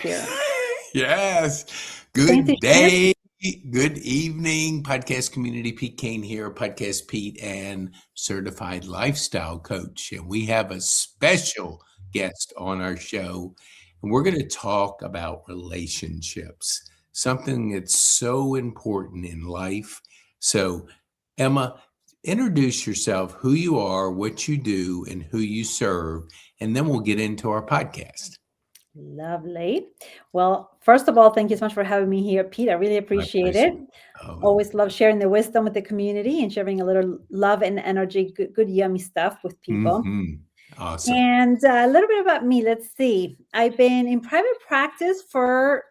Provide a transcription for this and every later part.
Here. Yes. Thanks to Good share. day. Good evening. Podcast community. Pete Kane here, Podcast Pete and certified lifestyle coach. And we have a special guest on our show. And we're going to talk about relationships, something that's so important in life. So, Emma, introduce yourself, who you are, what you do, and who you serve. And then we'll get into our podcast. Lovely. Well, first of all, thank you so much for having me here, Pete. I really My appreciate pleasure. it. Oh, Always love sharing the wisdom with the community and sharing a little love and energy, good yummy stuff with people. awesome. And a little bit about me. Let's see. I've been in private practice for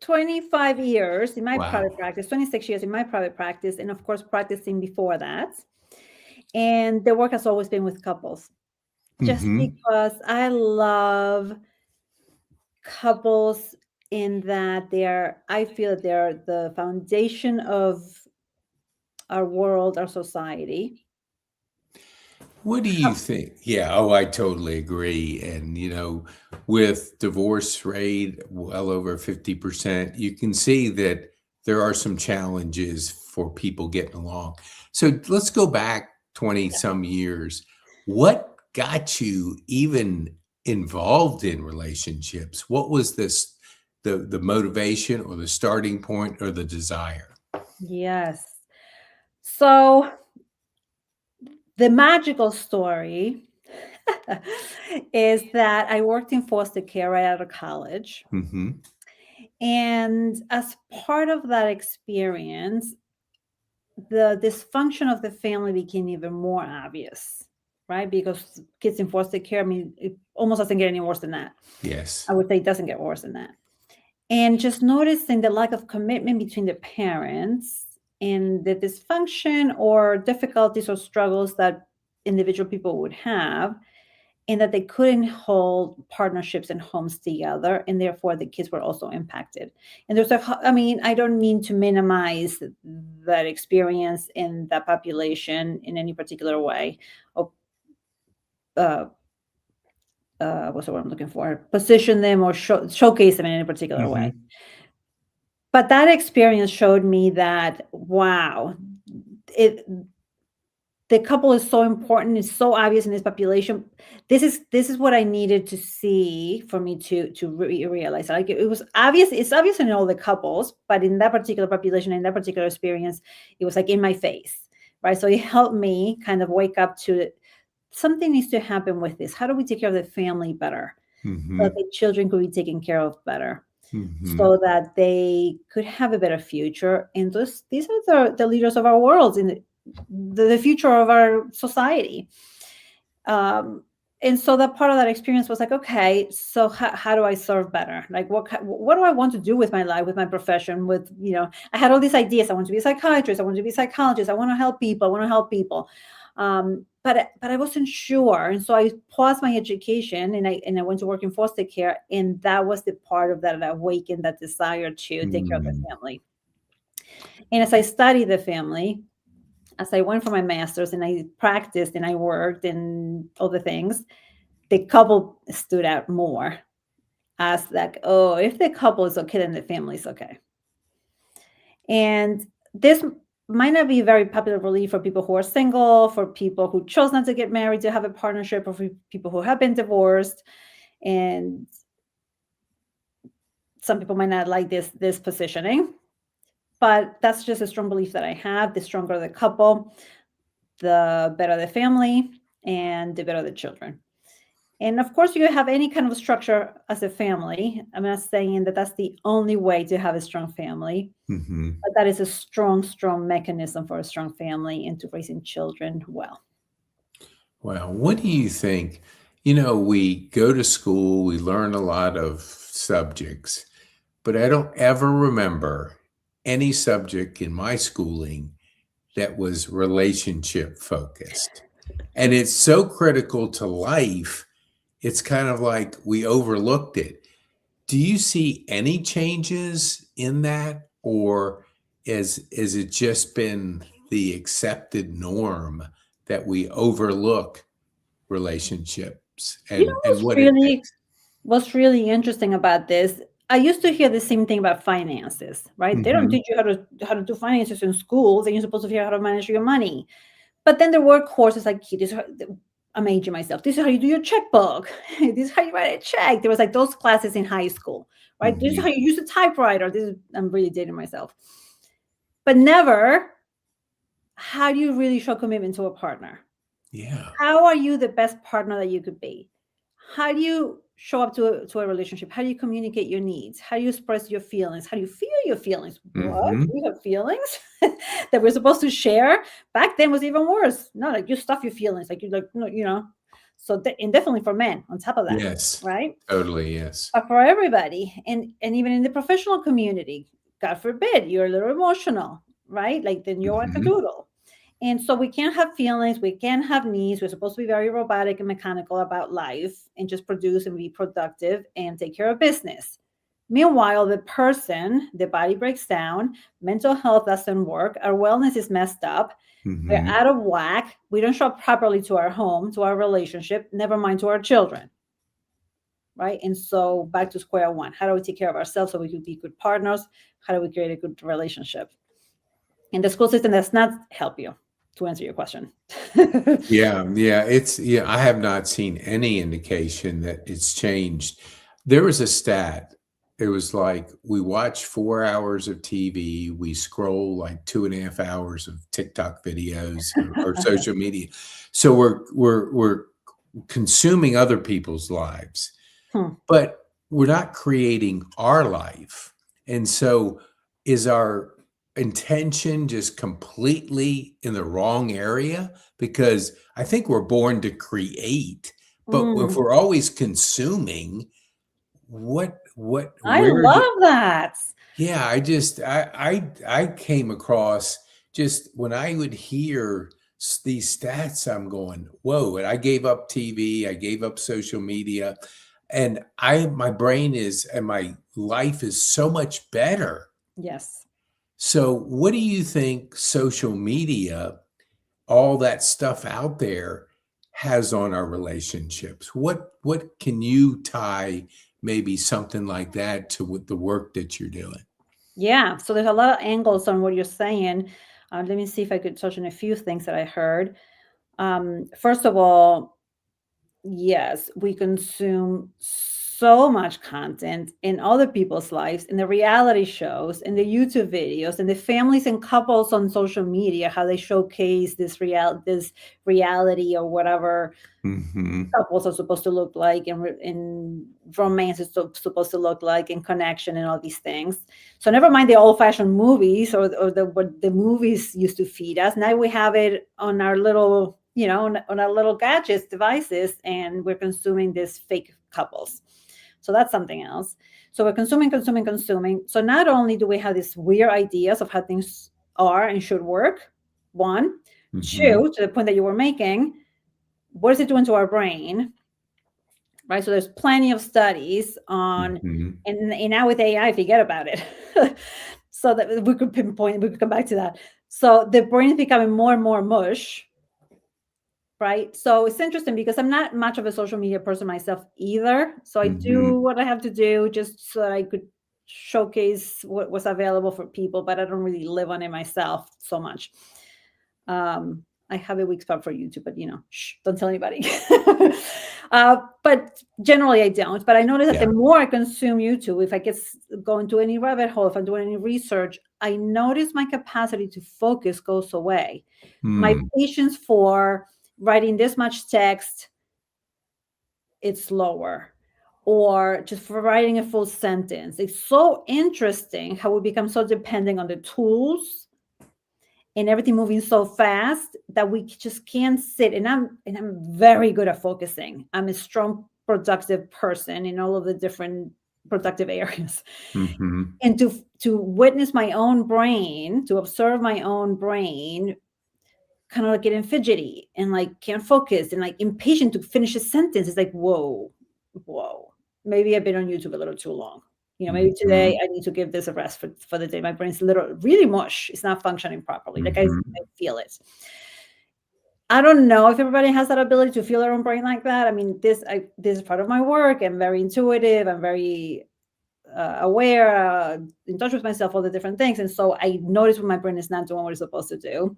25 years in my private Wow. practice, 26 years in my private practice, and of course, practicing before that. And the work has always been with couples, just hmm because I love couples in that I feel that they're the foundation of our world, our society. What do you think? Yeah, I totally agree. And, with divorce rate well over 50%, you can see that there are some challenges for people getting along. So let's go back 20 some years. What got you even involved in relationships? What was the motivation or the starting point or the desire? Yes. So the magical story is that I worked in foster care right out of college. hmm And as part of that experience, the dysfunction of the family became even more obvious, right? Because kids in foster care, I mean, it almost doesn't get any worse than that. Yes. I would say it doesn't get worse than that. And just noticing the lack of commitment between the parents and the dysfunction or difficulties or struggles that individual people would have, and that they couldn't hold partnerships and homes together, and therefore the kids were also impacted. And I mean, I don't mean to minimize that experience in that population in any particular way, or uh, what's the word I'm looking for? Position them or showcase them in any particular way. hmm But that experience showed me that, wow, it the couple is so important. It's so obvious in this population. This is what I needed to see for me to realize. Like, it was obvious. It's obvious in all the couples, but in that particular population, in that particular experience, it was like in my face, right? So it helped me kind of wake up to something needs to happen with this. How do we take care of the family better, so that hmm the children could be taken care of better, hmm so that they could have a better future? And these are the leaders of our worlds, in the future of our society. Um, and so that part of that experience was like, okay, so how do I serve better? Like, what do I want to do with my life, with my profession? I had all these ideas. I want to be a psychiatrist. I want to be a psychologist. I want to help people. I want to help people. But I wasn't sure, and so I paused my education, and I went to work in foster care, and that was the part of that awakened that desire to take care of the family. And as I studied the family, as I went for my master's and I practiced and I worked and all the things, the couple stood out more as like, oh, if the couple is okay, then the family is okay. And this might not be a very popular belief for people who are single, for people who chose not to get married to have a partnership, or for people who have been divorced. And some people might not like this positioning, but that's just a strong belief that I have. The stronger the couple, the better the family, and the better the children. And of course, you have any kind of structure as a family. I'm not saying that that's the only way to have a strong family, hmm but that is a strong, strong mechanism for a strong family and to raising children well. Well, what do you think? We go to school, we learn a lot of subjects, but I don't ever remember any subject in my schooling that was relationship focused. And it's so critical to life. It's kind of like we overlooked it. Do you see any changes in that, or is it just been the accepted norm that we overlook relationships You know and what's what it really takes? What's really interesting about this, I used to hear the same thing about finances, right? They don't Hmm. teach you how to do finances in schools, and you're supposed to figure out how to manage your money. But then there were courses like, I'm aging myself. This is how you do your checkbook. This is how you write a check. There was like those classes in high school, right? This is how Hmm. you use a typewriter. I'm really dating myself. But never, how do you really show commitment to a partner? Yeah. How are you the best partner that you could be? How do you show up to a relationship? How do you communicate your needs? How do you express your feelings? How do you feel your feelings? What? Hmm. We have feelings that we're supposed to share? Back then was even worse. No, like you stuff your feelings, like you like, no, So and definitely for men on top of that, Yes. right? Totally. Yes. But for everybody, and even in the professional community, God forbid, you're a little emotional, right? Like then you're like a Hmm. doodle. And so we can't have feelings, we can't have needs. We're supposed to be very robotic and mechanical about life and just produce and be productive and take care of business. Meanwhile, the body breaks down, mental health doesn't work, our wellness is messed up, we're Hmm. out of whack, we don't show up properly to our home, to our relationship, never mind to our children, right? And so back to square one. How do we take care of ourselves so we can be good partners? How do we create a good relationship? And the school system does not help you, to answer your question. Yeah, yeah, yeah, I have not seen any indication that it's changed. There was a stat. It was like we watch 4 hours of TV, we scroll like 2.5 hours of TikTok videos or social media. So we're consuming other people's lives, Hmm. but we're not creating our life. And so is our intention just completely in the wrong area? Because I think we're born to create, but if Mm, we're always consuming, I where do, love that. yeah, I came across just when I would hear these stats, I'm going, whoa, and I gave up TV, I gave up social media, and my brain is and my life is so much better. Yes. So what do you think social media, all that stuff out there, has on our relationships? What can you tie maybe something like that to with the work that you're doing? Yeah. So there's a lot of angles on what you're saying. Let me see if I could touch on a few things that I heard. First of all, yes, we consume so much content in other people's lives, in the reality shows, in the YouTube videos, and the families and couples on social media, how they showcase this reality or whatever Mhm. couples are supposed to look like, and romance is supposed to look like, and connection and all these things. So never mind the old-fashioned movies or the what the movies used to feed us. Now we have it on our little, on our little gadgets, devices, and we're consuming these fake couples. So that's something else. So we're consuming, consuming, consuming. So not only do we have these weird ideas of how things are and should work, one, Mhm. two, to the point that you were making, what is it doing to our brain, right? So there's plenty of studies on, Mhm. and now with AI, forget about it. So that we could pinpoint, we could come back to that. So the brain is becoming more and more mush, right? So it's interesting because I'm not much of a social media person myself either. So I do Mhm. what I have to do just so that I could showcase what was available for people, but I don't really live on it myself so much. I have a weak spot for YouTube, but shh, don't tell anybody. But generally, I don't. But I notice that the Yeah. more I consume YouTube, if I go into any rabbit hole, if I'm doing any research, I notice my capacity to focus goes away. My Mm. patience for writing this much text, it's lower. Or just for writing a full sentence. It's so interesting how we become so dependent on the tools and everything moving so fast that we just can't sit. And I'm very good at focusing. I'm a strong productive person in all of the different productive areas. Mhm. And to witness my own brain, to observe my own brain kind of like getting fidgety and like can't focus and like impatient to finish a sentence, it's like, whoa, maybe I've been on YouTube a little too long. Maybe today Mhm. I need to give this a rest for the day. My brain's literally really mush. It's not functioning properly. Like I Mhm. feel it. I don't know if everybody has that ability to feel their own brain like that. I mean, this is part of my work. I'm very intuitive. I'm very aware, in touch with myself, all the different things. And so I notice when my brain is not doing what it's supposed to do.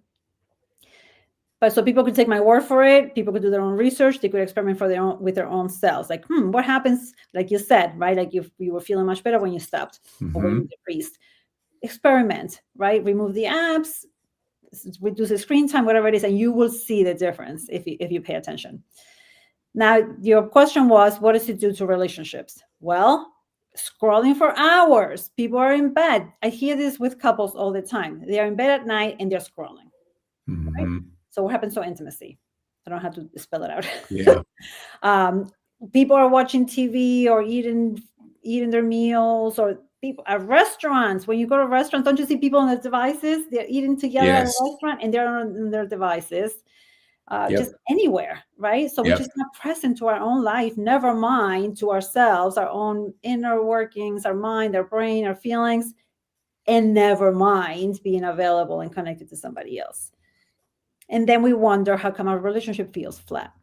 But so people could take my word for it. People could do their own research. They could experiment with their own selves. Like, what happens? Like you said, right? Like you were feeling much better when you stopped or when you decreased. Experiment, right? Remove the apps, reduce the screen time, whatever it is, and you will see the difference if you pay attention. Now, your question was, what does it do to relationships? Well, scrolling for hours. People are in bed. I hear this with couples all the time. They are in bed at night and they're scrolling. Right? So what happens to intimacy? I don't have to spell it out. Yeah. People are watching TV or eating their meals, or people at restaurants. When you go to restaurants, don't you see people on their devices? They're eating together at a restaurant and they're on their devices. Just anywhere, right? So we're just not present to our own life, never mind to ourselves, our own inner workings, our mind, our brain, our feelings, and never mind being available and connected to somebody else. And then we wonder, how come our relationship feels flat?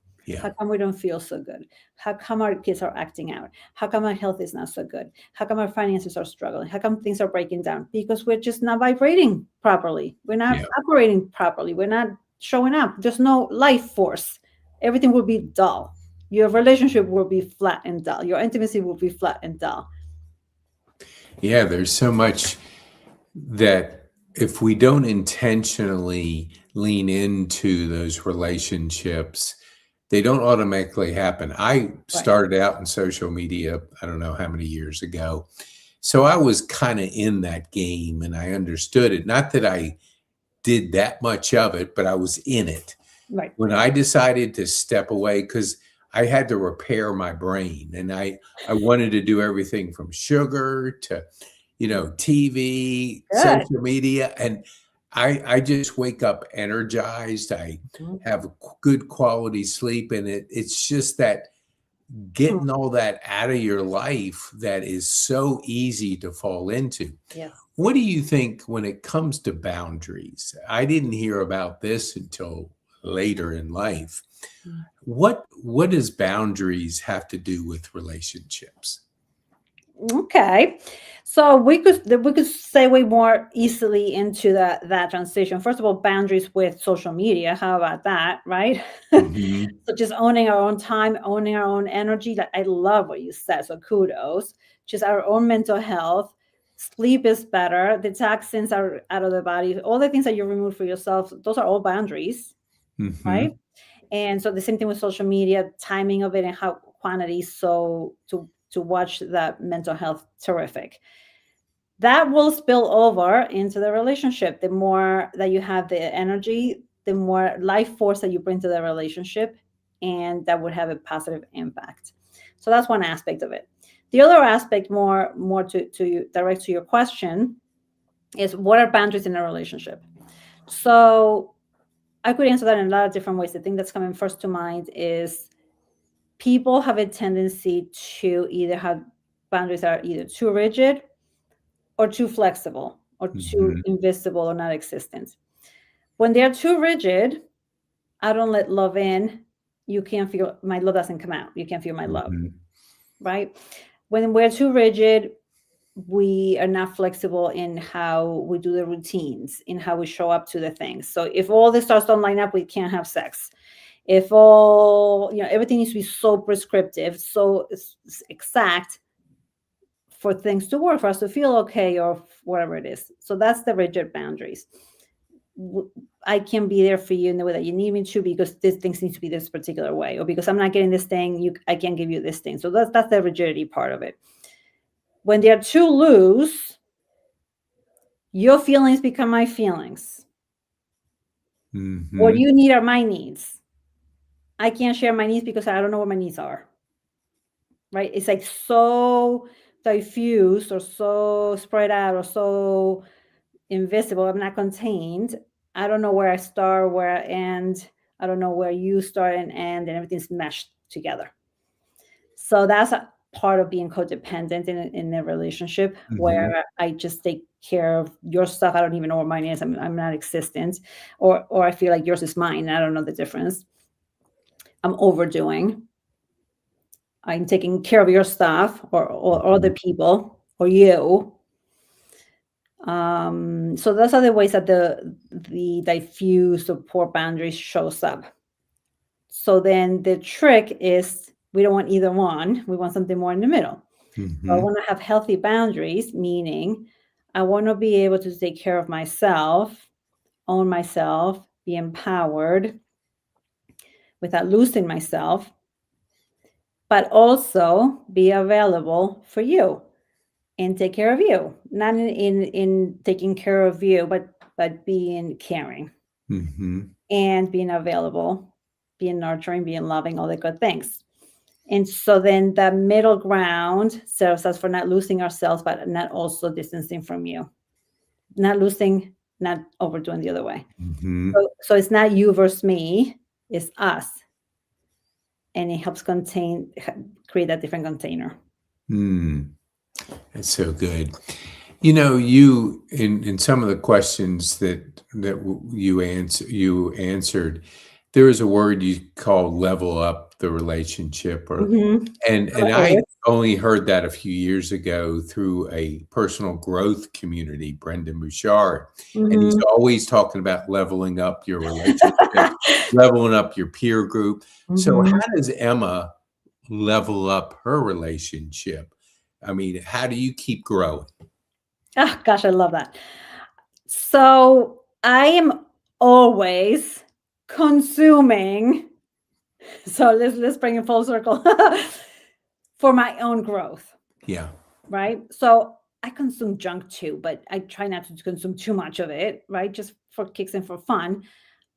How come we don't feel so good? How come our kids are acting out? How come our health is not so good? How come our finances are struggling? How come things are breaking down? Because we're just not vibrating properly. We're not operating properly. We're not showing up. There's no life force. Everything will be dull. Your relationship will be flat and dull. Your intimacy will be flat and dull. Yeah, there's so much that if we don't intentionally lean into those relationships, they don't automatically happen. I started out in social media, I don't know how many years ago. So I was kind of in that game and I understood it. Not that I did that much of it, but I was in it. Right. When I decided to step away, because I had to repair my brain and I wanted to do everything from sugar to, TV, social media. And I just wake up energized. I have good quality sleep. And it's just that getting all that out of your life that is so easy to fall into. Yes. What do you think when it comes to boundaries? I didn't hear about this until later in life. What does boundaries have to do with relationships? Okay, so we could segue more easily into that transition. First of all, boundaries with social media. How about that, right? So just owning our own time, owning our own energy. I love what you said. So kudos. Just our own mental health. Sleep is better. The toxins are out of the body. All the things that you remove for yourself, those are all boundaries, right? And so the same thing with social media, timing of it and how quantity. So to watch that mental health, terrific. That will spill over into the relationship. The more that you have the energy, the more life force that you bring to the relationship, and that would have a positive impact. So that's one aspect of it. The other aspect, more to direct to your question, is what are boundaries in a relationship? So I could answer that in a lot of different ways. The thing that's coming first to mind is people have a tendency to either have boundaries that are either too rigid or too flexible or too invisible or not existent. When they're too rigid, I don't let love in. You can't feel, my love doesn't come out. You can't feel my love, right? When we're too rigid, we are not flexible in how we do the routines, in how we show up to the things. So if all the stars don't line up, we can't have sex. If everything needs to be so prescriptive, so exact for things to work, for us to feel okay or whatever it is. So that's the rigid boundaries. I can be there for you in the way that you need me to, because this things need to be this particular way, or because I'm not getting this thing, I can't give you this thing. So that's the rigidity part of it. When they're too loose, your feelings become my feelings. What you need are my needs. I can't share my needs because I don't know what my needs are. Right? It's like so diffused or so spread out or so invisible. I'm not contained. I don't know where I start, where I end. I don't know where you start and end, and everything's meshed together. So that's a part of being codependent in a relationship, where I just take care of your stuff. I don't even know what mine is. I'm not existent, or I feel like yours is mine. I don't know the difference. I'm overdoing. I'm taking care of your stuff, or other people, or you. So those are the ways that the diffuse or poor boundaries shows up. So then the trick is we don't want either one. We want something more in the middle. So I want to have healthy boundaries, meaning I want to be able to take care of myself, own myself, be empowered without losing myself, but also be available for you and take care of you. Not in taking care of you, but being caring and being available, being nurturing, being loving, all the good things. And so then the middle ground serves us for not losing ourselves, but not also distancing from you. Not losing, not overdoing the other way. So it's not you versus me, it's us. And it helps create a different container. That's so good. You in some of the questions that you answered, there is a word you call level up the relationship, and I only heard that a few years ago through a personal growth community, Brendan Bouchard, and he's always talking about leveling up your relationship, leveling up your peer group. So how does Emma level up her relationship? I mean, how do you keep growing? Oh, gosh, I love that. So I am always consuming. So let's bring it full circle for my own growth. Yeah. Right. So I consume junk too, but I try not to consume too much of it, right? Just for kicks and for fun.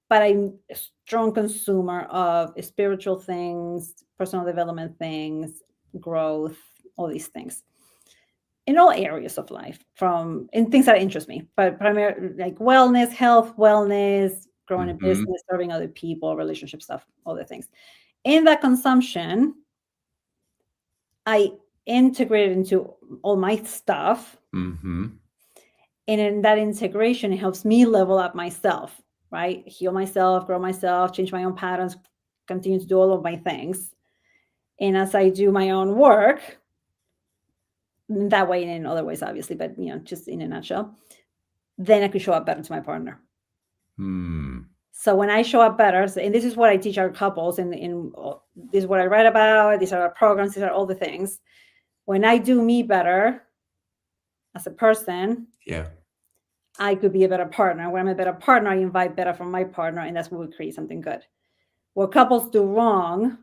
But I'm a strong consumer of spiritual things, personal development things, growth, all these things. In all areas of life, in things that interest me, but primarily like wellness, health, wellness, growing a business, serving other people, relationship stuff, all the things. In that consumption, I integrate it into all my stuff. And in that integration, it helps me level up myself, right? Heal myself, grow myself, change my own patterns, continue to do all of my things. And as I do my own work, that way and in other ways, obviously, but just in a nutshell, then I could show up better to my partner. So when I show up better, and this is what I teach our couples, and this is what I write about, these are our programs, these are all the things. When I do me better as a person, I could be a better partner. When I'm a better partner, I invite better from my partner, and that's when we create something good. What couples do wrong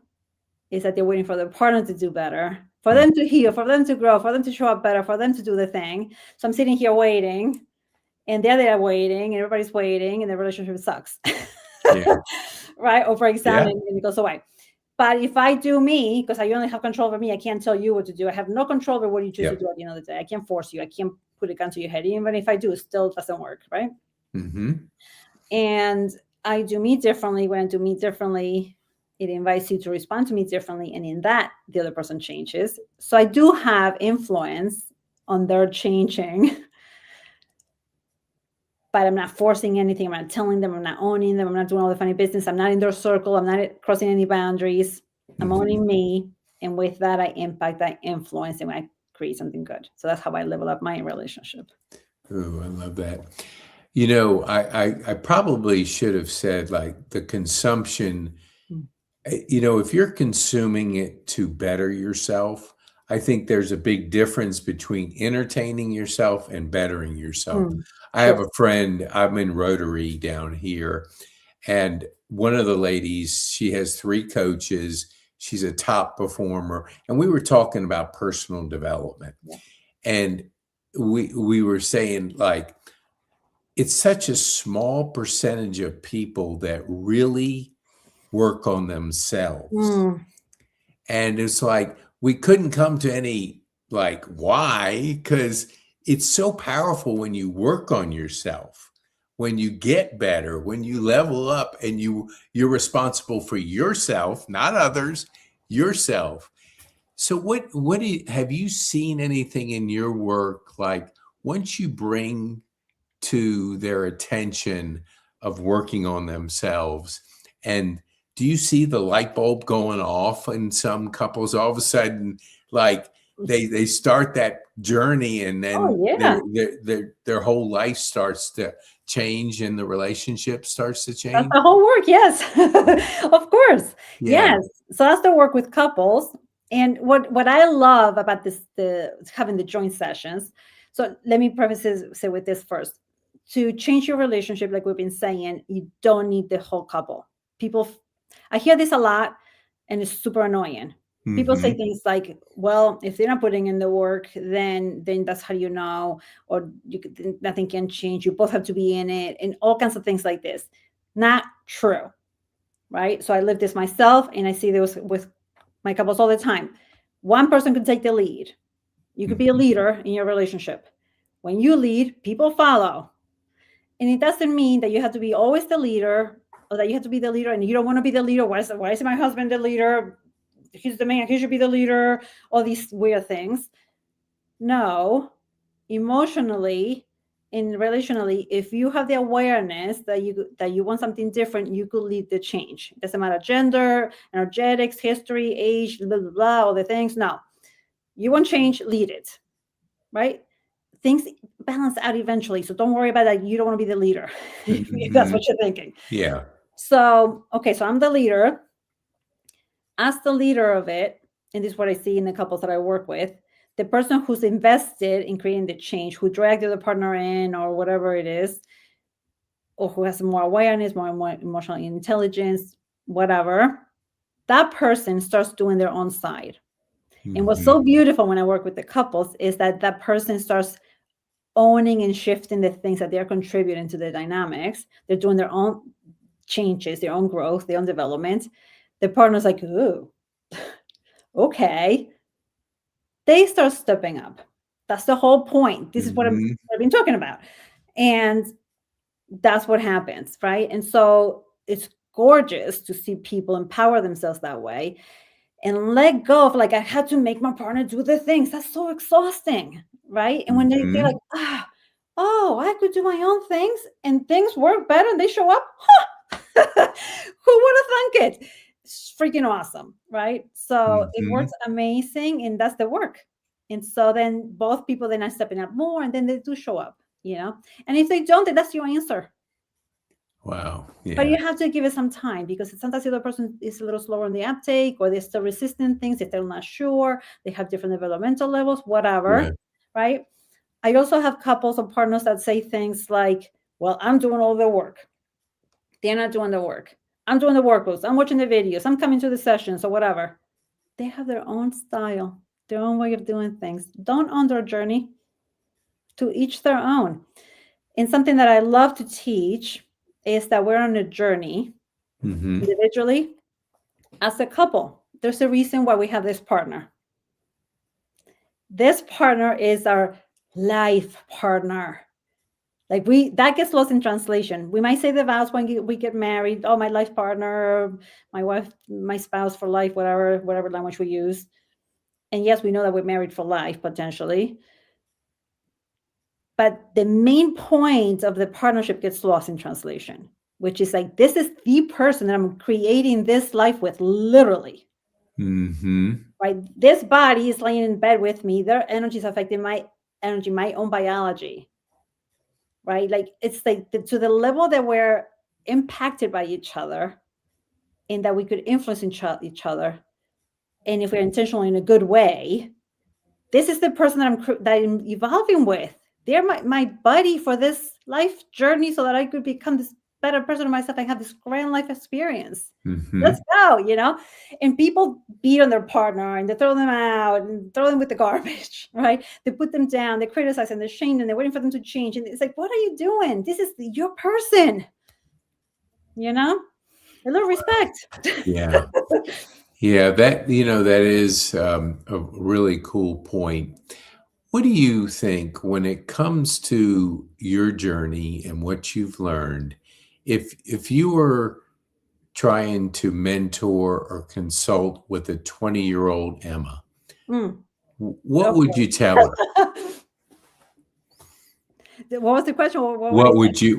is that they're waiting for their partner to do better, for them to heal, for them to grow, for them to show up better, for them to do the thing. So I'm sitting here waiting, and they're there waiting, and everybody's waiting, and the relationship sucks. Right? Or for example, and it goes away. But if I do me, because I only have control over me, I can't tell you what to do. I have no control over what you choose to do at the end of the day. I can't force you. I can't put a gun to your head. Even if I do, it still doesn't work, right? And I do me differently. When I do me differently, it invites you to respond to me differently. And in that, the other person changes. So I do have influence on their changing. But I'm not forcing anything. I'm not telling them. I'm not owning them. I'm not doing all the funny business. I'm not in their circle. I'm not crossing any boundaries. I'm owning me. And with that, I impact, I influence, and I create something good. So that's how I level up my relationship. Oh, I love that. I probably should have said like the consumption, if you're consuming it to better yourself, I think there's a big difference between entertaining yourself and bettering yourself. I have a friend, I'm in Rotary down here, and one of the ladies, she has 3 coaches. She's a top performer. And we were talking about personal development. And we were saying like, it's such a small percentage of people that really work on themselves. And it's like, we couldn't come to any like, why? Because it's so powerful when you work on yourself, when you get better, when you level up, and you're responsible for yourself, not others, yourself. So have you seen anything in your work? Like once you bring to their attention of working on themselves, and do you see the light bulb going off in some couples? All of a sudden, like they start that journey, and then Oh, yeah. their whole life starts to change, and the relationship starts to That's change. the whole work. Yes. Of course. Yeah. Yes. So that's the work with couples. And what I love about this, having the joint sessions. So let me preface this, say with this first. To change your relationship, like we've been saying, you don't need the whole couple. I hear this a lot, and it's super annoying. People say things like, well, if they're not putting in the work, then that's how you know, or nothing can change. You both have to be in it, and all kinds of things like this. Not true, right? So I live this myself, and I see this with my couples all the time. One person could take the lead. You could be a leader in your relationship. When you lead, people follow. And it doesn't mean that you have to be always the leader, or that you have to be the leader and you don't want to be the leader. Why is my husband the leader? He's the man, he should be the leader. All these weird things. No, emotionally and relationally, if you have the awareness that you want something different, you could lead the change. It doesn't matter gender, energetics, history, age, blah, blah, blah, all the things. No, you want change, lead it, right? Things balance out eventually. So don't worry about that. You don't want to be the leader. If that's what you're thinking. Yeah. So, okay, so I'm the leader. As the leader of it, and this is what I see in the couples that I work with, the person who's invested in creating the change, who dragged the other partner in or whatever it is, or who has more awareness, more emotional intelligence, whatever, that person starts doing their own side. And what's so beautiful when I work with the couples is that person starts owning and shifting the things that they're contributing to the dynamics. They're doing their own changes, their own growth, their own development. The partner's like, ooh, okay. They start stepping up. That's the whole point. This is what I've been talking about. And that's what happens, right? And so it's gorgeous to see people empower themselves that way and let go of, like, I had to make my partner do the things. That's so exhausting, right? And when they're like, oh, I could do my own things and things work better and they show up, who would have thunk it? It's freaking awesome, right? So it works amazing, and that's the work. And so then both people then are stepping up more, and then they do show up, and if they don't, then that's your answer. Wow. Yeah. But you have to give it some time, because sometimes the other person is a little slower on the uptake, or they're still resisting things, if they're not sure, they have different developmental levels, whatever, right? I also have couples or partners that say things like, well, I'm doing all the work. They're not doing the work. I'm doing the workbooks. I'm watching the videos. I'm coming to the sessions or whatever. They have their own style, their own way of doing things. Don't own their journey. To each their own. And something that I love to teach is that we're on a journey individually, as a couple. There's a reason why we have this partner. This partner is our life partner. Like that gets lost in translation. We might say the vows when we get married. Oh, my life partner, my wife, my spouse for life, whatever language we use. And yes, we know that we're married for life, potentially. But the main point of the partnership gets lost in translation, which is like, this is the person that I'm creating this life with, literally. Right? This body is laying in bed with me. Their energy is affecting my energy, my own biology. Right? Like, it's like to the level that we're impacted by each other, and that we could influence each other. And if we're intentional in a good way, this is the person that I'm evolving with. They're my buddy for this life journey, so that I could become this better person of myself and have this grand life experience. Let's go, And people beat on their partner, and they throw them out and throw them with the garbage, right? They put them down, they criticize and they shame them, they're waiting for them to change. And it's like, what are you doing? This is your person, a little respect. Yeah. Yeah, that is a really cool point. What do you think when it comes to your journey and what you've learned? If you were trying to mentor or consult with a 20-year-old Emma, what would you tell her? What was the question? What would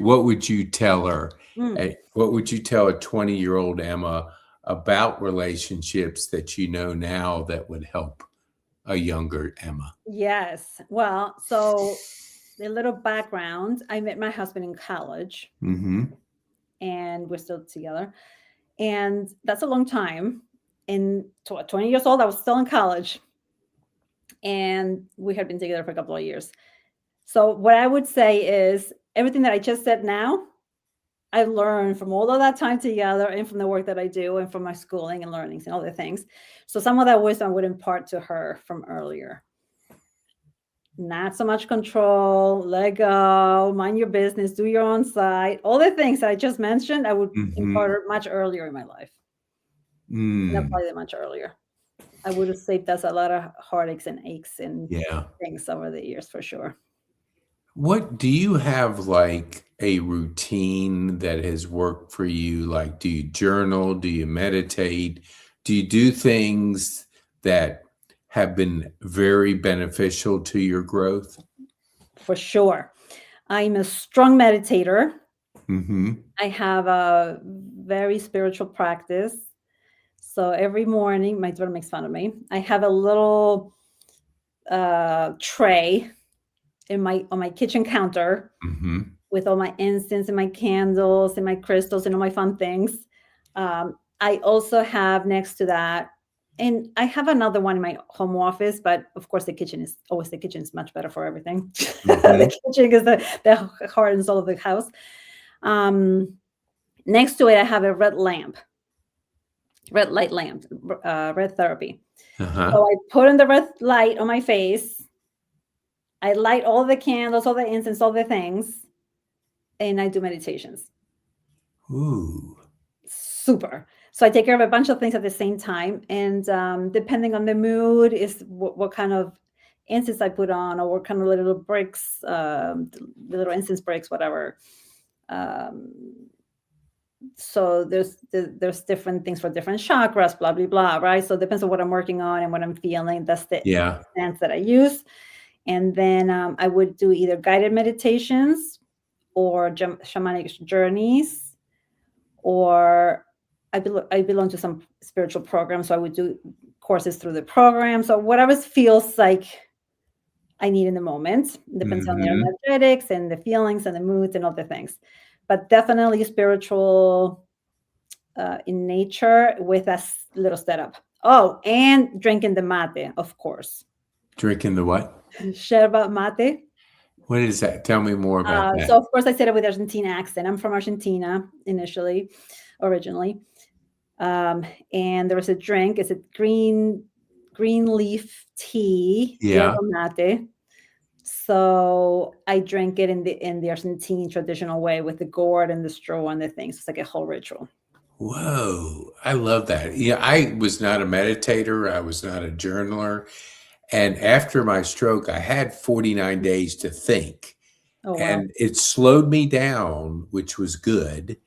What would you tell her? Mm. What would you tell a 20-year-old Emma about relationships that you know now that would help a younger Emma? Yes. Well, so a little background. I met my husband in college, Mm-hmm. and we're still together. And that's a long time. And 20 years old, I was still in college. And we had been together for a couple of years. So what I would say is everything that I just said now, I've learned from all of that time together and from the work that I do and from my schooling and learnings and other things. So some of that wisdom I would impart to her from earlier. Not so much control, let go, mind your business, do your own side. All the things that I just mentioned, I would Mm-hmm. impart much earlier in my life. And Mm. apply them much earlier. I would have saved us a lot of heartaches and aches and Yeah. things over the years for sure. What do you have like a routine that has worked for you? Like, do you journal? Do you meditate? Do you do things that have been very beneficial to your growth? For sure. I'm a strong meditator. Mm-hmm. I have a very spiritual practice. So every morning, my daughter makes fun of me. I have a little tray on my kitchen counter Mm-hmm. with all my incense and my candles and my crystals and all my fun things. I also have next to that, and I have another one in my home office, but of course the kitchen is much better for everything. Mm-hmm. The kitchen is the heart and soul of the house. Next to it, I have a red light lamp, red therapy. Uh-huh. So I put on the red light on my face. I light all the candles, all the incense, all the things, and I do meditations. Ooh. Super. So I take care of a bunch of things at the same time, and depending on the mood, is what kind of incense I put on, or what kind of little bricks, the little incense bricks, whatever. Um, so there's different things for different chakras, blah blah blah, right? So it depends on what I'm working on and what I'm feeling. That's the Yeah. incense that I use, and then I would do either guided meditations or shamanic journeys, or I belong to some spiritual programs, so I would do courses through the program. So whatever feels like I need in the moment. Depends on the Mm-hmm. energetics and the feelings and the moods and all the things. But definitely spiritual in nature with a little setup. Oh, and drinking the mate, of course. Drinking the what? Yerba mate. What is that? Tell me more about So that. of course I said it with Argentina accent. I'm from Argentina originally. And there was a drink. It's a green leaf tea, yerba Yeah. mate. So I drank it in the Argentine traditional way with the gourd and the straw and the things. It's like a whole ritual. Whoa. I love that. Yeah, I was not a meditator. I was not a journaler. And after my stroke, I had 49 days to think. Oh wow. And it slowed me down, which was good.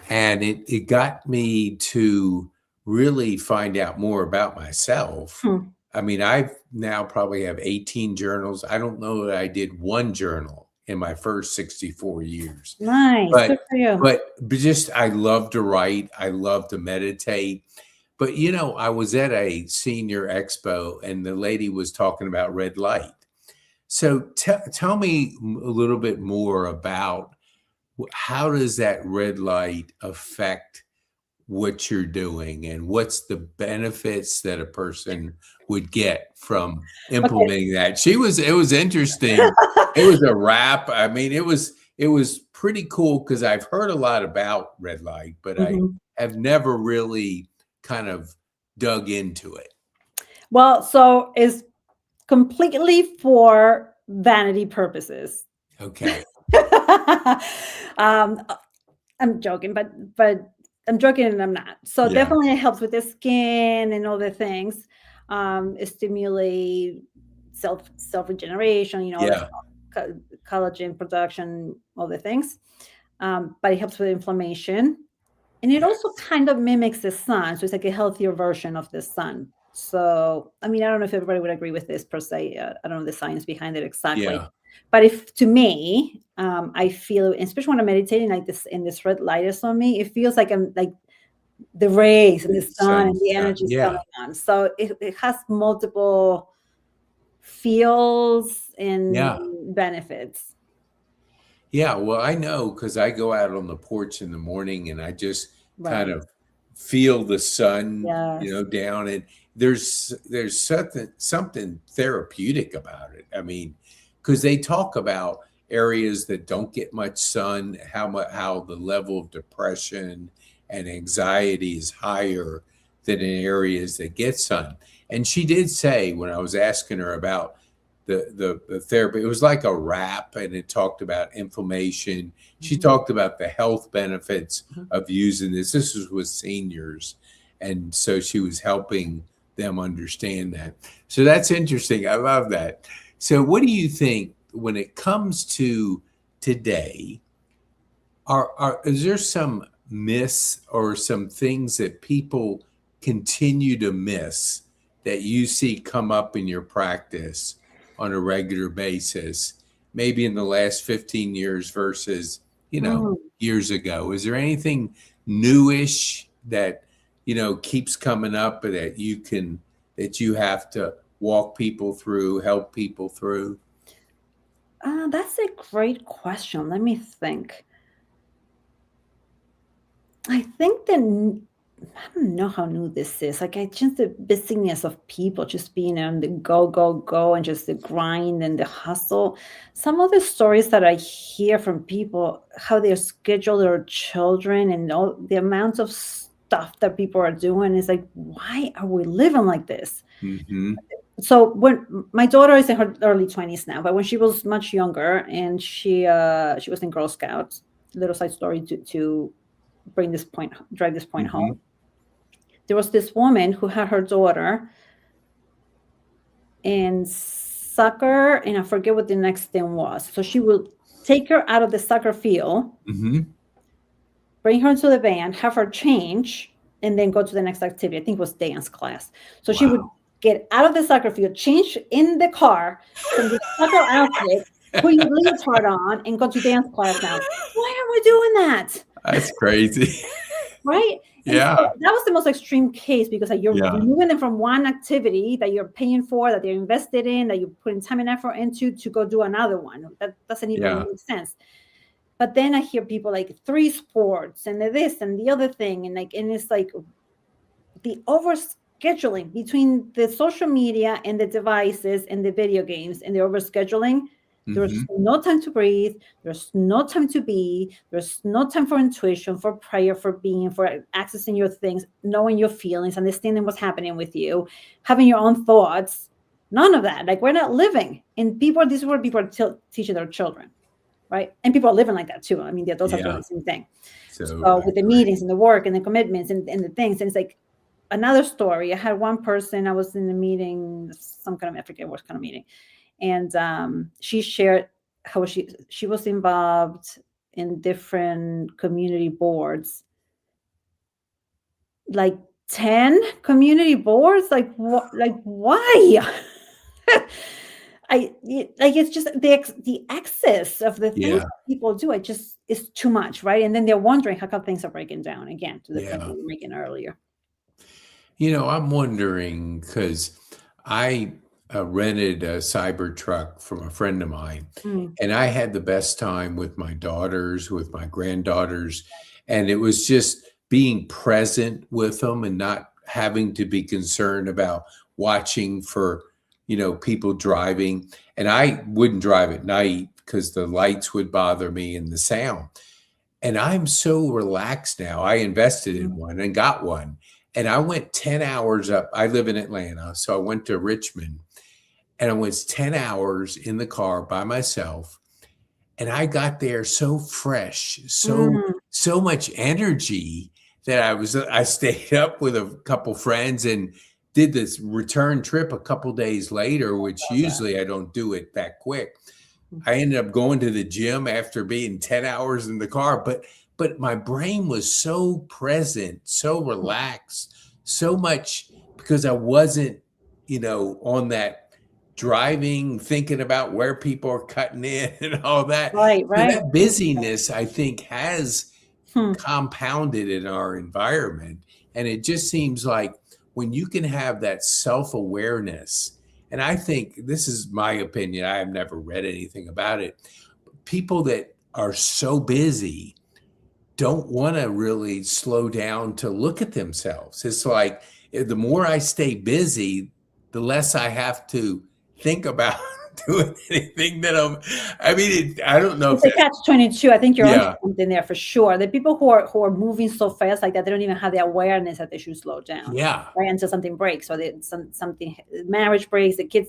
And it got me to really find out more about myself. Hmm. I mean, I now probably have 18 journals. I don't know that I did one journal in my first 64 years. Nice. Good But for you. but just I love to write. I love to meditate. But I was at a senior expo and the lady was talking about red light. So tell me a little bit more about how does that red light affect what you're doing and what's the benefits that a person would get from Okay. implementing that. It was interesting. It was a wrap. I mean, it was pretty cool because I've heard a lot about red light, but I Mhm. have never really kind of dug into it. Well, so it's completely for vanity purposes. Okay. um, I'm joking, but I'm joking and I'm not. So Yeah. definitely it helps with the skin and all the things. It stimulate self regeneration, all that Yeah. stuff, collagen production, all the things. But it helps with inflammation, and it Yeah. also kind of mimics the sun, so it's like a healthier version of the sun. So, I mean, I don't know if everybody would agree with this per se. I don't know the science behind it exactly. Yeah. But if to me, I feel, especially when I'm meditating like this, and this red light is on me, it feels like I'm like the rays and the sun and the energy is coming Yeah. on. So it has multiple feels and Yeah. benefits. Yeah, well, I know because I go out on the porch in the morning and I just kind Right. of feel the sun, Yes. down, and there's something therapeutic about it. I mean, because they talk about areas that don't get much sun, how the level of depression and anxiety is higher than in areas that get sun. And she did say when I was asking her about the therapy. It was like a wrap, and it talked about inflammation. She Mhm. talked about the health benefits Mhm. of using this. This was with seniors, and so she was helping them understand that. So that's interesting. I love that. So, what do you think when it comes to today? Is there some myths or some things that people continue to miss that you see come up in your practice on a regular basis, maybe in the last 15 years versus, Mm. years ago? Is there anything newish that, keeps coming up that you have to walk people through, help people through? That's a great question. Let me think. I think I don't know how new this is. Like, I just the busyness of people just being on the go, go, go, and just the grind and the hustle. Some of the stories that I hear from people, how they schedule their children and all the amount of stuff that people are doing is like, why are we living like this? Mm-hmm. So when my daughter is in her early 20s now, but when she was much younger and she was in Girl Scouts, little side story to bring this point drive this point Mm-hmm. home. There was this woman who had her daughter in soccer, and I forget what the next thing was. So she would take her out of the soccer field, Mm-hmm. bring her to the van, have her change, and then go to the next activity. I think it was dance class. So she would Wow. get out of the soccer field, change in the car from the soccer outfit, put your leotard on, and go to dance class now. Why are we doing that? That's crazy. Right? And so Yeah. that was the most extreme case because like you're Yeah. removing them from one activity that you're paying for, that they're invested in, that you're putting time and effort into to go do another one. That doesn't even Yeah. make sense. But then I hear people like 3 sports and the this and the other thing, and it's like the overscheduling between the social media and the devices and the video games and the overscheduling. There's Mhm. no time to breathe. There's no time to be. There's no time for intuition, for prayer, for being, for accessing your things, knowing your feelings, understanding what's happening with you, having your own thoughts. None of that. Like we're not living. And this is what people are teaching their children, right? And people are living like that too. I mean, the adults are doing Yeah. the same thing. So So I with the agree. meetings and the work and the commitments and the things, and it's like another story. I had one person, I was in a meeting, some kind of, I forget what kind of meeting. And she shared how she was involved in different community boards, like 10 community boards. Like what? Like why? Like it's just the excess of the things Yeah. that people do. It just is too much, right? And then they're wondering how come things are breaking down again to the point that Yeah. we were making earlier. I'm wondering because I rented a cyber truck from a friend of mine, Mm, and I had the best time with my daughters, with my granddaughters, and it was just being present with them and not having to be concerned about watching for, people driving. And I wouldn't drive at night because the lights would bother me and the sound. And I'm so relaxed now. I invested in mm, one and got one. And I went 10 hours up. I live in Atlanta. So I went to Richmond and I was 10 hours in the car by myself. And I got there so fresh, mm. so much energy that I stayed up with a couple friends and did this return trip a couple days later, which Love that. usually I don't do it that quick. Mm, I ended up going to the gym after being 10 hours in the car, but my brain was so present, so mm, relaxed, so much because I wasn't, on that driving, thinking about where people are cutting in and all that. Right, So right. that busyness, I think, has Hmm. compounded in our environment. And it just seems like when you can have that self-awareness, and I think this is my opinion, I have never read anything about it. People that are so busy don't want to really slow down to look at themselves. It's like the more I stay busy, the less I have to think about doing anything I mean, I don't know if It's a that's, catch-22. I think you're onto yeah, something there for sure. The people who are moving so fast like that, they don't even have the awareness that they should slow down, yeah, right? Until something breaks, or something, marriage breaks, the kids,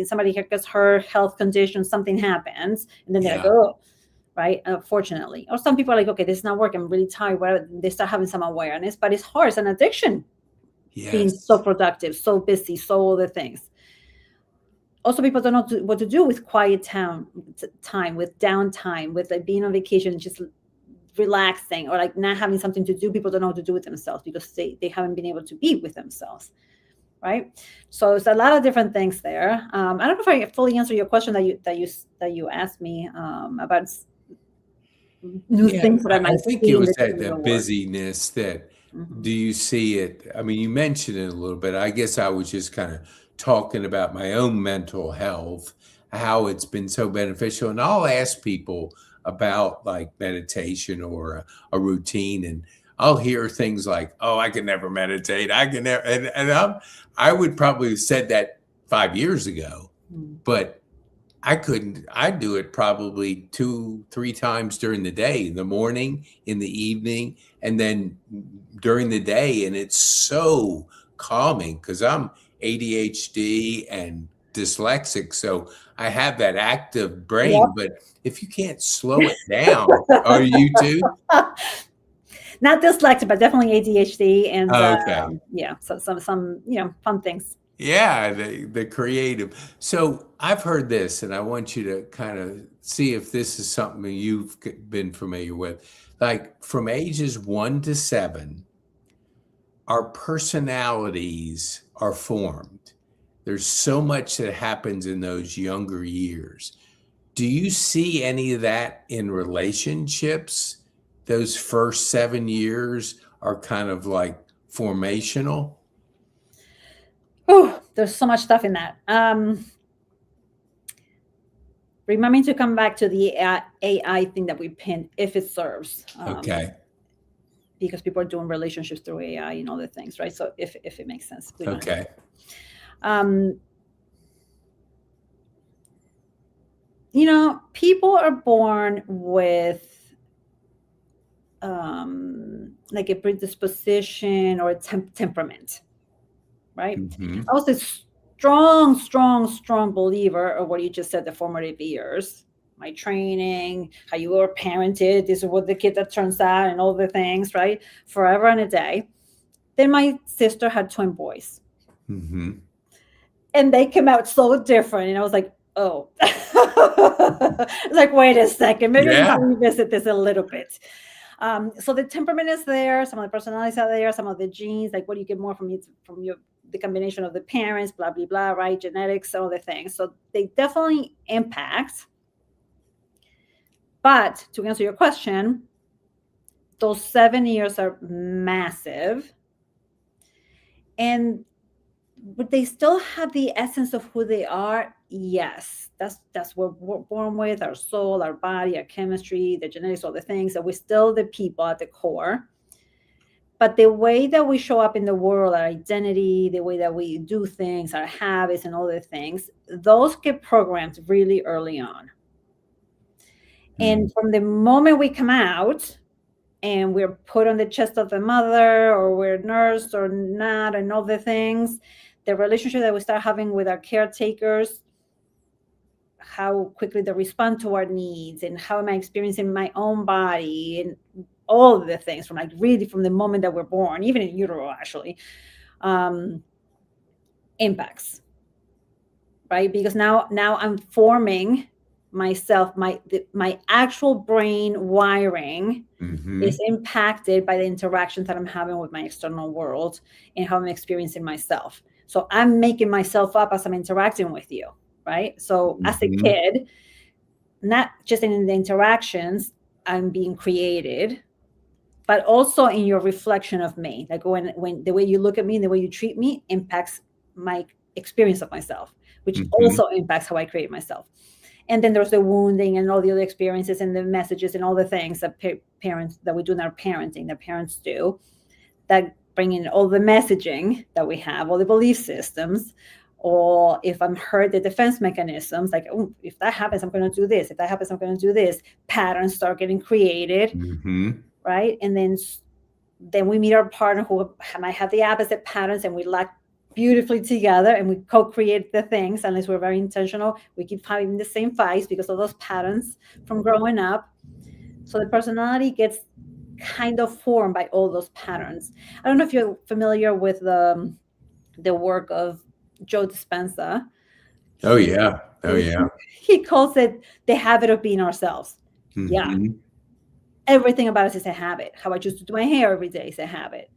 somebody gets hurt, health condition, something happens, and then they're like, yeah, oh, right? Unfortunately, or some people are like, okay, this is not working. I'm really tired. Whatever. They start having some awareness, but it's hard. It's an addiction. Being so yes, productive, so busy, so other things. Also, people don't know what to do with quiet time, with downtime, with like being on vacation, just relaxing, or like not having something to do. People don't know what to do with themselves because they haven't been able to be with themselves, right? So it's a lot of different things there. I don't know if I fully answered your question that you asked me about new yeah. things that I I might think see it in was the that digital that world. busyness that, do Mhm. you see it? I mean, you mentioned it a little bit. I guess I was just kind of talking about my own mental health, how it's been so beneficial. And I'll ask people about like meditation or a routine, and I'll hear things like, "Oh, I can never meditate. I can never," I would probably have said that 5 years ago, Mm. but I couldn't. I do it probably 2, 3 times during the day, in the morning, in the evening, and then during the day. And it's so calming because I'm ADHD and dyslexic. So I have that active brain. But if you can't slow it down, are you too? Not dyslexic, but definitely ADHD, and Okay. yeah, so some fun things. Yeah, the creative. So I've heard this, and I want you to kind of see if this is something you've been familiar with. Like from ages 1 to 7, our personalities are formed. There's so much that happens in those younger years. Do you see any of that in relationships? Those first 7 years are kind of like formational. Oh, there's so much stuff in that. Remind me to come back to the AI thing that we pinned, if it serves, Okay. because people are doing relationships through AI and other things, right? So if it makes sense, we don't have Okay. to. Um, people are born with like a predisposition or a temperament, right? Hmm. I was a strong, strong, strong believer of what you just said, the formative years, my training, how you were parented, this is what the kid that turns out, and all the things, right? Forever and a day. Then my sister had twin boys, Hmm. and they came out so different. And I was like, oh, like, wait a second, maybe I need Yeah. to revisit this a little bit. So the temperament is there, some of the personalities are there, some of the genes, like what do you get more from the combination of the parents, blah blah blah, right? Genetics, all the things. So they definitely impact. But to answer your question, those 7 years are massive, and but they still have the essence of who they are. Yes, that's what we're born with, our soul, our body, our chemistry, the genetics, all the things, that we're still the people at the core. But the way that we show up in the world, our identity, the way that we do things, our habits and all the things, those get programmed really early on. Mm. And from the moment we come out and we're put on the chest of the mother, or we're nursed or not, and all the things, the relationship that we start having with our caretakers, how quickly they respond to our needs, and how am I experiencing my own body, and all of the things, from like really from the moment that we're born, even in utero, actually, um, impacts, right? Because now I'm forming myself, my actual brain wiring Mm-hmm. is impacted by the interactions that I'm having with my external world and how I'm experiencing myself. So I'm making myself up as I'm interacting with you, right? So as a Mm-hmm. kid, not just in the interactions, I'm being created, but also in your reflection of me. Like when the way you look at me and the way you treat me impacts my experience of myself, which Mm-hmm. also impacts how I create myself. And then there's the wounding and all the other experiences and the messages and all the things that parents that we do in our parenting, that parents do, that bring in all the messaging that we have, all the belief systems, or if I'm hurt, the defense mechanisms, like, oh, if that happens, I'm going to do this. If that happens, I'm going to do this. Patterns start getting created, Mm-hmm. right? And then we meet our partner who might have the opposite patterns, and we lack beautifully together, and we co-create the things. Unless we're very intentional, we keep having the same fights because of those patterns from growing up. So the personality gets kind of formed by all those patterns. I don't know if you're familiar with the work of Joe Dispenza. Oh He yeah. Oh yeah. he calls it the habit of being ourselves. Yeah, Mm-hmm. everything about us is a habit. How I choose to do my hair every day is a habit,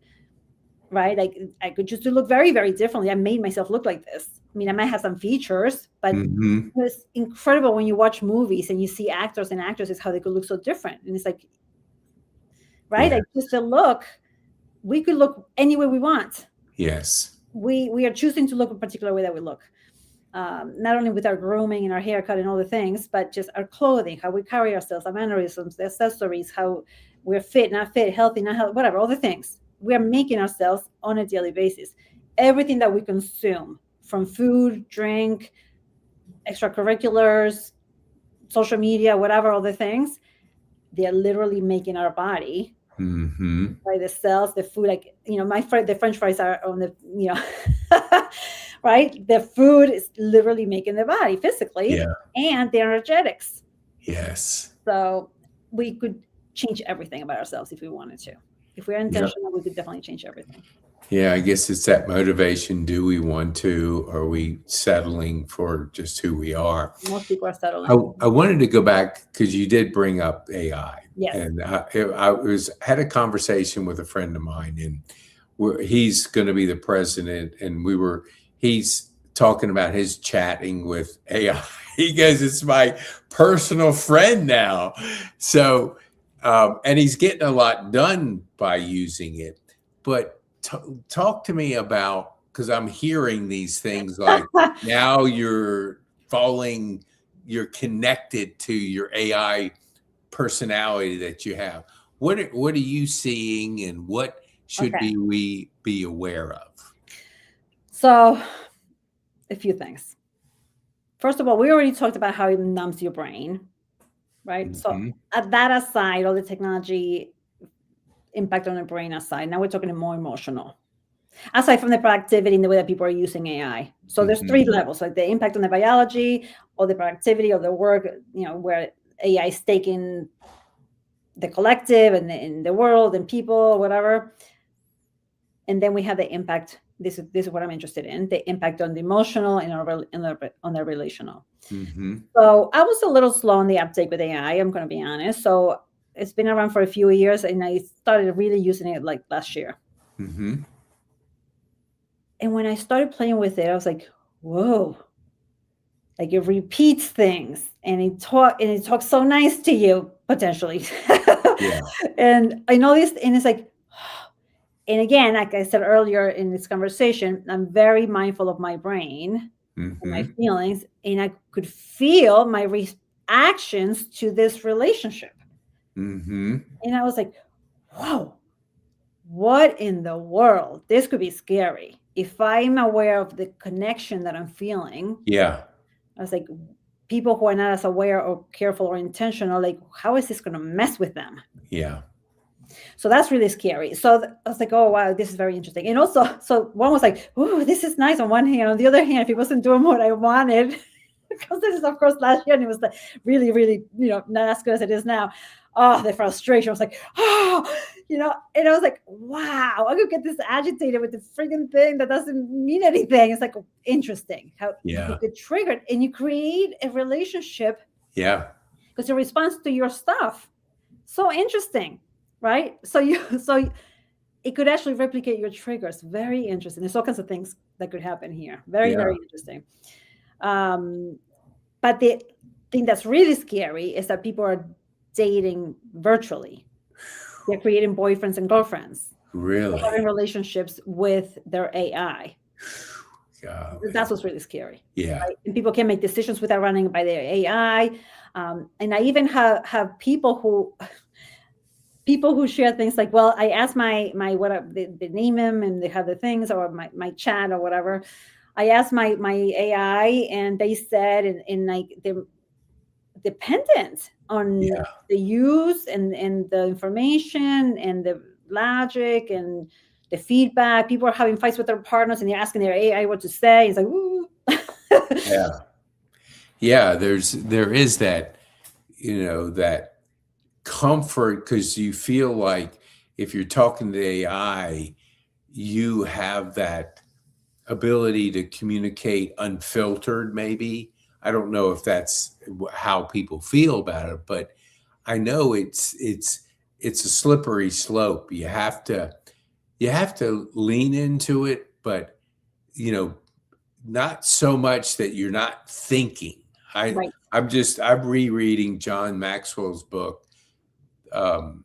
right? Like I could choose to look very, very differently. I made myself look like this. I mean, I might have some features, but Mm-hmm. it's incredible when you watch movies and you see actors and actresses how they could look so different. And it's like, right? Yeah. Like just a look, we could look any way we want. Yes. We are choosing to look a particular way that we look. Not only with our grooming and our haircut and all the things, but just our clothing, how we carry ourselves, our mannerisms, the accessories, how we're fit, not fit, healthy, not healthy, whatever, all the things. We are making ourselves on a daily basis. Everything that we consume, from food, drink, extracurriculars, social media, whatever, all the things, they're literally making our body. Mm-hmm. By the cells, the food, like, the French fries are on the, right? The food is literally making the body physically, Yeah. and the energetics. Yes. So we could change everything about ourselves if we wanted to. If we're Yeah. intentional, we could definitely change everything. Yeah, I guess it's that motivation. Do we want to? Or are we settling for just who we are? Most people are I, settling. I wanted to go back because you did bring up AI, Yes. and I had a conversation with a friend of mine, and he's going to be the president, and he's talking about his chatting with AI. He goes, "It's my personal friend now," so and he's getting a lot done by using it. But talk to me about, because I'm hearing these things like now you're connected to your AI personality that you have. What are you seeing, and what should Okay. we be aware of? So a few things. First of all, we already talked about how it numbs your brain, right? So Mm-hmm. at that aside, all the technology impact on the brain aside, now we're talking more emotional. Aside from the productivity and the way that people are using AI. So there's Mm-hmm. three levels, like the impact on the biology or the productivity of the work, where AI is taking the collective and the world and people, whatever. And then we have the impact. This is what I'm interested in, the impact on the emotional and on the relational. Mm-hmm. So I was a little slow on the uptake with AI, I'm going to be honest. So it's been around for a few years, and I started really using it like last year. Mm-hmm. And when I started playing with it, I was like, whoa, like it repeats things, and it talks so nice to you potentially. Yeah. And I know this, and it's like, and again, like I said earlier in this conversation, I'm very mindful of my brain and my Mm-hmm. feelings, and I could feel my reactions to this relationship. Mm-hmm. And I was like, whoa, what in the world? This could be scary. If I'm aware of the connection that I'm feeling, Yeah. I was like, people who are not as aware or careful or intentional, like, how is this going to mess with them? Yeah. So that's really scary. So I was like, oh, wow, this is very interesting. And also, so one was like, oh, this is nice on one hand. On the other hand, if it wasn't doing what I wanted, because this is, of course, last year, and it was like really, really, not as good as it is now. Oh, the frustration. I was like, oh, and I was like, wow, I could get this agitated with the friggin' thing that doesn't mean anything. It's like interesting how you Yeah. get triggered, and you create a relationship Yeah. because it responds to your stuff. So interesting, right? So it could actually replicate your triggers. Very interesting. There's all kinds of things that could happen here. Very, Yeah. very interesting. But the thing that's really scary is that people are dating virtually. They're creating boyfriends and girlfriends. They're having Really. relationships with their AI. Golly. That's what's really scary. Yeah. Right? And people can make decisions without running by their AI. And I even have people who share things like, well, I asked my they name him and they have the things, or my chat or whatever. I asked my AI and they said, and like they're dependent on Yeah. the use and the information and the logic and the feedback. People are having fights with their partners and they're asking their AI what to say. It's like, ooh. Yeah. Yeah. There is that, that comfort, because you feel like if you're talking to AI, you have that ability to communicate unfiltered, maybe. I don't know if that's how people feel about it, but I know it's a slippery slope. You have to lean into it, but you know, not so much that you're not thinking. I Right. I'm rereading John Maxwell's book. Um,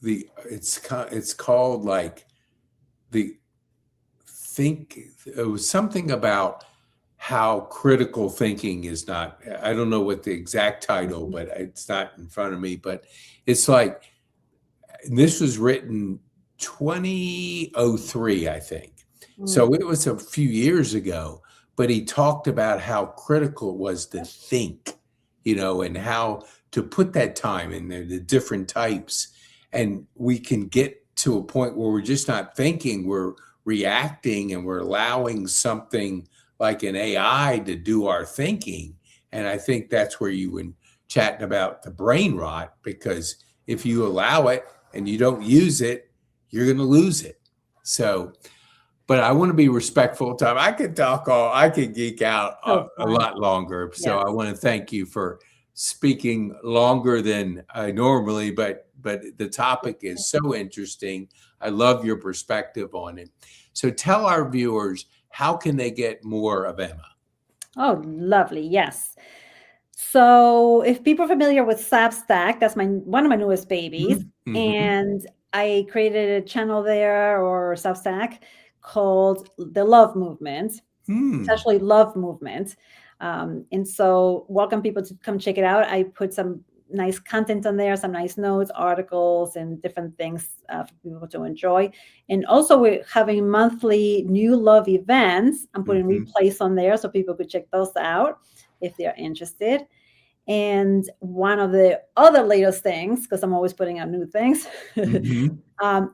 it's called like the think. It was something about how critical thinking is not. I don't know what the exact title, but it's not in front of me. But it's like this was written 2003, I think. So it was a few years ago, but he talked about how critical it was to think, and how to put that time in there, the different types. And we can get to a point where we're just not thinking, we're reacting, and we're allowing something like an AI to do our thinking. And I think that's where you were chatting about the brain rot, because if you allow it and you don't use it, you're going to lose it. So, but I want to be respectful of time. I could geek out So a fun. lot longer. So Yeah. I want to thank you for speaking longer than I normally, but the topic is so interesting. I love your perspective on it. So tell our viewers, how can they get more of Emma? Oh, lovely. Yes. So if people are familiar with Substack, that's one of my newest babies. Mm-hmm. And I created a channel there, or Substack, called The Love Movement. It's actually Love Movement. And so welcome people to come check it out. I put some nice content on there, some nice notes, articles, and different things for people to enjoy. And also we're having monthly new love events. I'm putting replays on there so people could check those out if they're interested. And one of the other latest things, because I'm always putting out new things,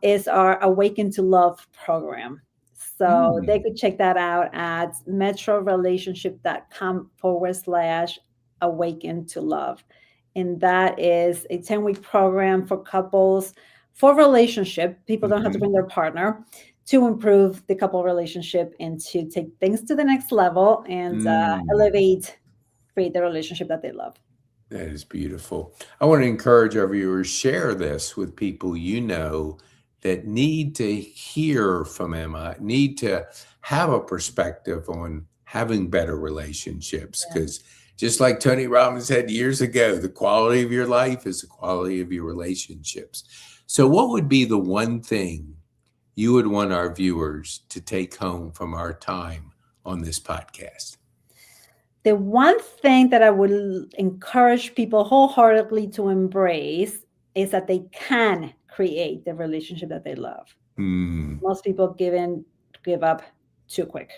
is our Awaken to Love program. So they could check that out at metrorelationship.com/awaken to love. And that is a 10-week program for couples, for relationship. People don't have to bring their partner, to improve the couple relationship and to take things to the next level and elevate, create the relationship that they love. That is beautiful. I want to encourage our viewers, share this with people that need to hear from Emma, need to have a perspective on having better relationships. Because just like Tony Robbins said years ago, the quality of your life is the quality of your relationships. So what would be the one thing you would want our viewers to take home from our time on this podcast? The one thing that I would encourage people wholeheartedly to embrace is that they can create the relationship that they love. Most people give up too quick,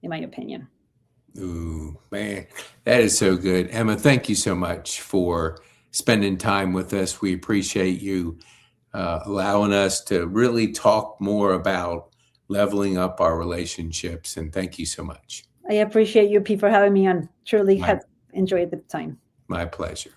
in my opinion. Ooh, man, that is so good. Emma, thank you so much for spending time with us. We appreciate you allowing us to really talk more about leveling up our relationships. And thank you so much. I appreciate you, Pete, for having me on. Truly have enjoyed the time. My pleasure.